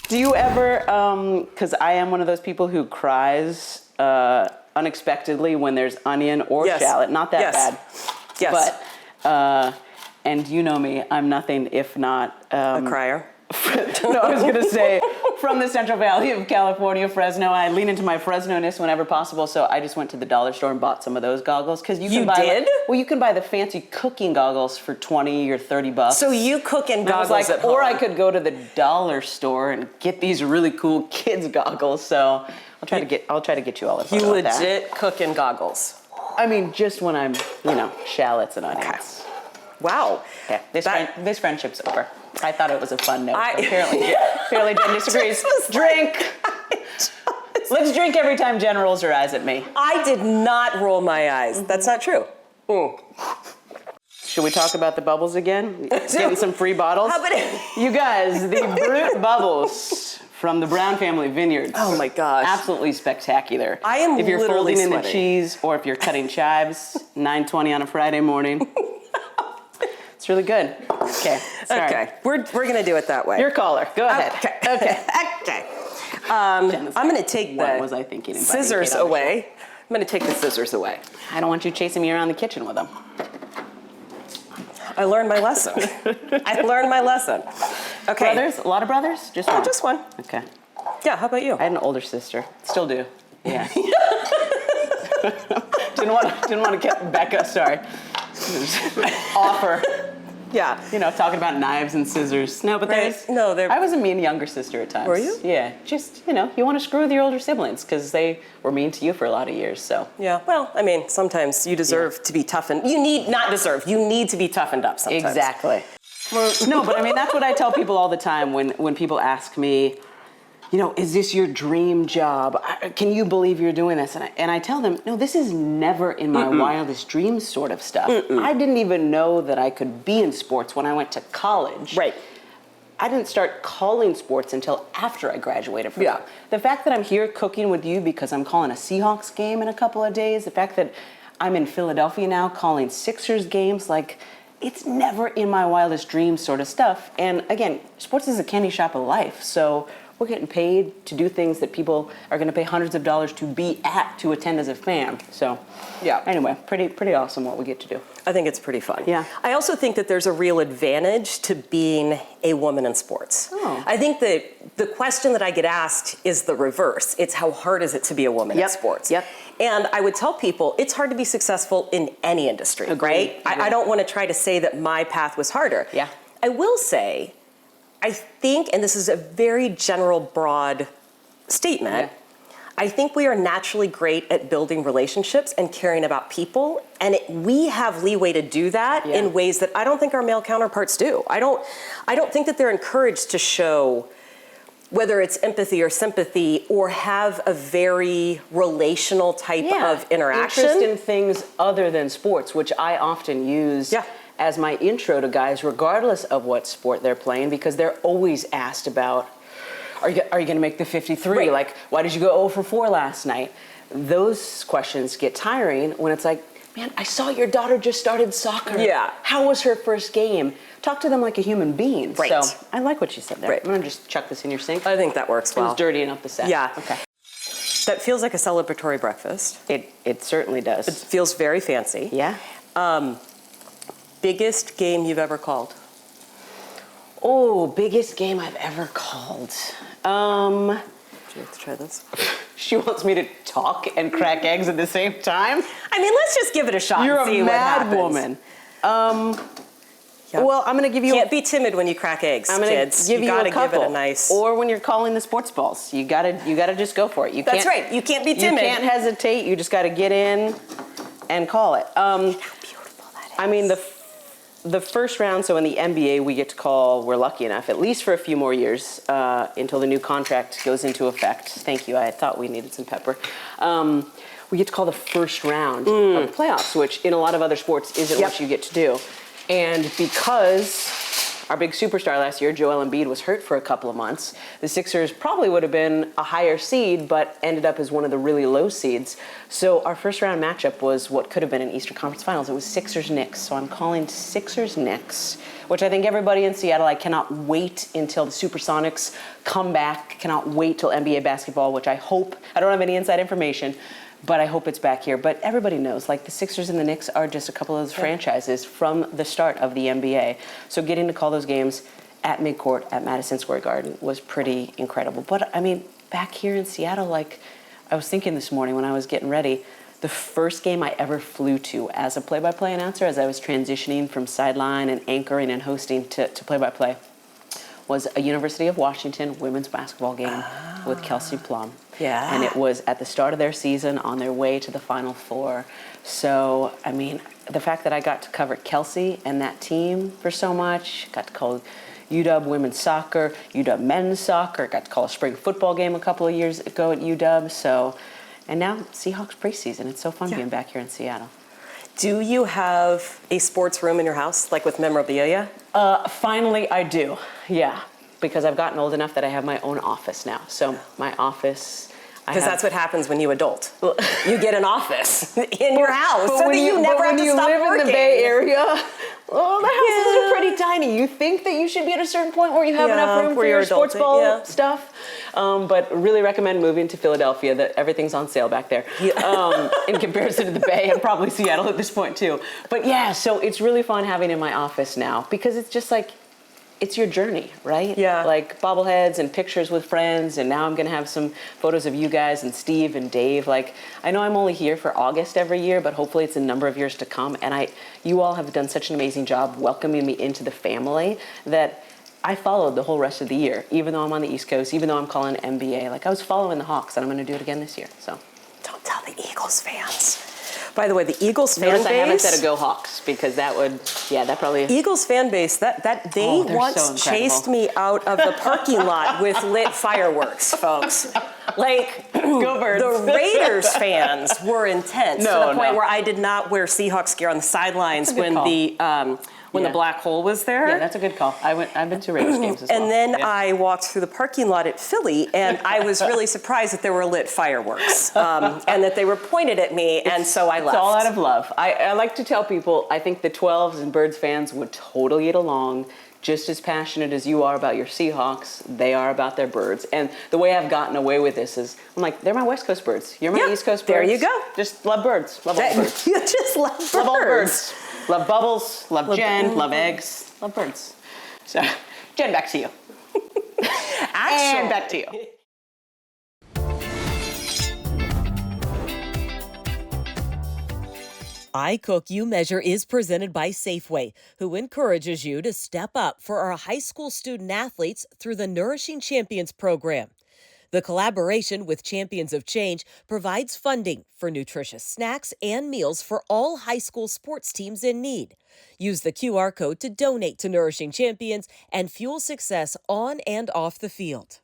Do you ever, because I am one of those people who cries unexpectedly when there's onion or shallot. Not that bad. Yes. But, and you know me, I'm nothing if not... a crier. No, I was going to say, from the Central Valley of California, Fresno, I lean into my Fresno-ness whenever possible, so I just went to the dollar store and bought some of those goggles. Because you can buy, did? Well, you can buy the fancy cooking goggles for $20 or $30. So you cook in goggles at home. Or I could go to the dollar store and get these really cool kids goggles, so I'll try to get you all a photo You of that. legit cook in goggles. I mean, just when I'm, shallots and onions. Okay. Wow. Yeah, this friendship's over. I thought it was a fun note. Apparently Jen disagrees. Drink. Let's drink every time Jen rolls her eyes at me. I did not roll my eyes. That's not true. Should we talk about the bubbles again? Getting some free bottles? How about You guys, the Brut bubbles from the Brown Family Vineyards. Oh my gosh. Absolutely spectacular. I am If you're literally folding in the sweating. cheese or if you're cutting chives, 9:20 on a Friday morning. It's really good. Okay. Sorry. Okay. We're gonna do it that way. Your caller. Go ahead. Okay. Okay. I'm gonna take What was I thinking? Inviting scissors Kate on the away. I'm gonna take the scissors away. show? I don't want you chasing me around the kitchen with them. I learned my lesson. Okay. Brothers? A lot of brothers? Just one? Just one. Okay. Yeah, how about you? I had an older sister. Still do. Yeah. didn't want to get Becca, sorry. Offer. Yeah. Talking about knives and scissors. No, but Right. I was a mean younger sister at times. Were you? Yeah. Just, you want to screw with your older siblings because they were mean to you for a lot of years, so. Yeah, well, I mean, sometimes you deserve to be toughened. You need to be toughened up sometimes. Exactly. No, but I mean, that's what I tell people all the time when people ask me, is this your dream job? Can you believe you're doing this? And I tell them, no, this is never in my wildest dreams sort of stuff. I didn't even know that I could be in sports when I went to college. Right. I didn't start calling sports until after I graduated from Yeah. The fact that I'm here cooking with you because I'm calling a Seahawks game in a couple of days, the fact that I'm in Philadelphia now calling Sixers games, it's never in my wildest dreams sort of stuff. And again, sports is a candy shop of life, so we're getting paid to do things that people are going to pay hundreds of dollars to be at, to attend as a fan. So, yeah. Anyway, pretty awesome what we get to do. I think it's pretty fun. Yeah. I also think that there's a real advantage to being a woman in sports. Oh. I think that the question that I get asked is the reverse. It's how hard is it to be a woman in sports? Yep. And I would tell people it's hard to be successful in any industry, right? I don't want to try to say that my path was harder. Yeah. I will say, I think, and this is a very general, broad statement, I think we are naturally great at building relationships and caring about people, and we have leeway to do that in ways that I don't think our male counterparts do. I don't think that they're encouraged to show whether it's empathy or sympathy or have a very relational type of interaction. Interest in things other than sports, which I often use as my intro to guys, regardless of what sport they're playing, because they're always asked about, are you going to make the 53? Right. Like, why did you go 0 for 4 last night? Those questions get tiring when it's like, man, I saw your daughter just started soccer. Yeah. How was her first game? Talk to them like a human being. Right. So I like what you said there. Right. I'm going to just chuck this in your sink. I think that works well. It was dirtying up the set. Yeah. Okay. That feels like a celebratory breakfast. It certainly does. It feels very fancy. Yeah. Biggest game you've ever called? Oh, biggest game I've ever called. Do you have to try this? She wants me to talk and crack eggs at the same time? I mean, let's just give it a shot You're and see a what mad happens. woman. Yep. Well, I'm going to give you... Can't be timid when you crack eggs, I'm going kids. to give you gotta a couple. give it a nice... Or when you're calling the sports balls. You gotta just go for it. That's right. You can't be timid. You can't hesitate. You just got to get in and call it. How beautiful that is. I mean, the first round, so in the NBA, we get to call, we're lucky enough, at least for a few more years, until the new contract goes into effect. Thank you, I thought we needed some pepper. We get to call the first round of playoffs, which in a lot of other sports isn't what you get to do. And because our big superstar last year, Joel Embiid, was hurt for a couple of months, the Sixers probably would have been a higher seed, but ended up as one of the really low seeds. So our first round matchup was what could have been an Eastern Conference Finals. It was Sixers-Knicks. So I'm calling Sixers-Knicks, which I think everybody in Seattle, I cannot wait until the Supersonics come back. Cannot wait till NBA basketball, which I hope, I don't have any inside information, but I hope it's back here. But everybody knows, like the Sixers and the Knicks are just a couple of those franchises from the start of the NBA. So getting to call those games at midcourt at Madison Square Garden was pretty incredible. But I mean, back here in Seattle, like I was thinking this morning when I was getting ready, the first game I ever flew to as a play-by-play announcer, as I was transitioning from sideline and anchoring and hosting to play-by-play, was a University of Washington women's basketball game with Kelsey Plum. Yeah. And it was at the start of their season on their way to the Final Four. So, I mean, the fact that I got to cover Kelsey and that team for so much, got to call UW women's soccer, UW men's soccer, got to call a spring football game a couple of years ago at UW. So, and now Seahawks preseason. It's so fun being back here in Seattle. Do you have a sports room in your house, like with memorabilia? Finally, I do. Yeah, because I've gotten old enough that I have my own office now. So my office. Because that's what happens when you adult. You get an office in your house, so that you never have to stop when you live working. in the Bay Area, well, the houses are pretty tiny. You think that you should be at a certain point where you have enough room for your sports ball stuff. But really recommend moving to Philadelphia. That everything's on sale back there in comparison to the Bay and probably Seattle at this point too. But yeah, so it's really fun having in my office now because it's just like, it's your journey, right? Yeah. Like bobbleheads and pictures with friends, and now I'm gonna have some photos of you guys and Steve and Dave. Like, I know I'm only here for August every year, but hopefully it's a number of years to come. And you all have done such an amazing job welcoming me into the family that I followed the whole rest of the year, even though I'm on the East Coast, even though I'm calling NBA. Like, I was following the Hawks, and I'm gonna do it again this year, so. Don't tell the Eagles fans. By the way, the Eagles fan Notice base. I haven't said a go Hawks because that would, that probably. Eagles fan base, they they're once so incredible. chased me out of the parking lot with lit fireworks, folks. Like, Go Birds. the Raiders fans were intense to the point No. where I did not wear Seahawks gear on the sidelines That's a good when call. the black hole was there. Yeah, that's a good call. I've been to Raiders games as well. And then I walked through the parking lot at Philly, and I was really surprised that there were lit fireworks and that they were pointed at me, and so I left. It's all out of love. I like to tell people, I think the 12s and Birds fans would totally get along. Just as passionate as you are about your Seahawks, they are about their Birds. And the way I've gotten away with this is, I'm like, they're my West Coast Birds. You're my East Coast Birds. There you go. Just love birds. Love all birds. You just love birds. Love all birds. Love Bubbles. Love Jen. Love eggs. Love birds. So, Jen, back to you. And back to you. I Cook, You Measure is presented by Safeway, who encourages you to step up for our high school student athletes through the Nourishing Champions program. The collaboration with Champions of Change provides funding for nutritious snacks and meals for all high school sports teams in need. Use the QR code to donate to Nourishing Champions and fuel success on and off the field.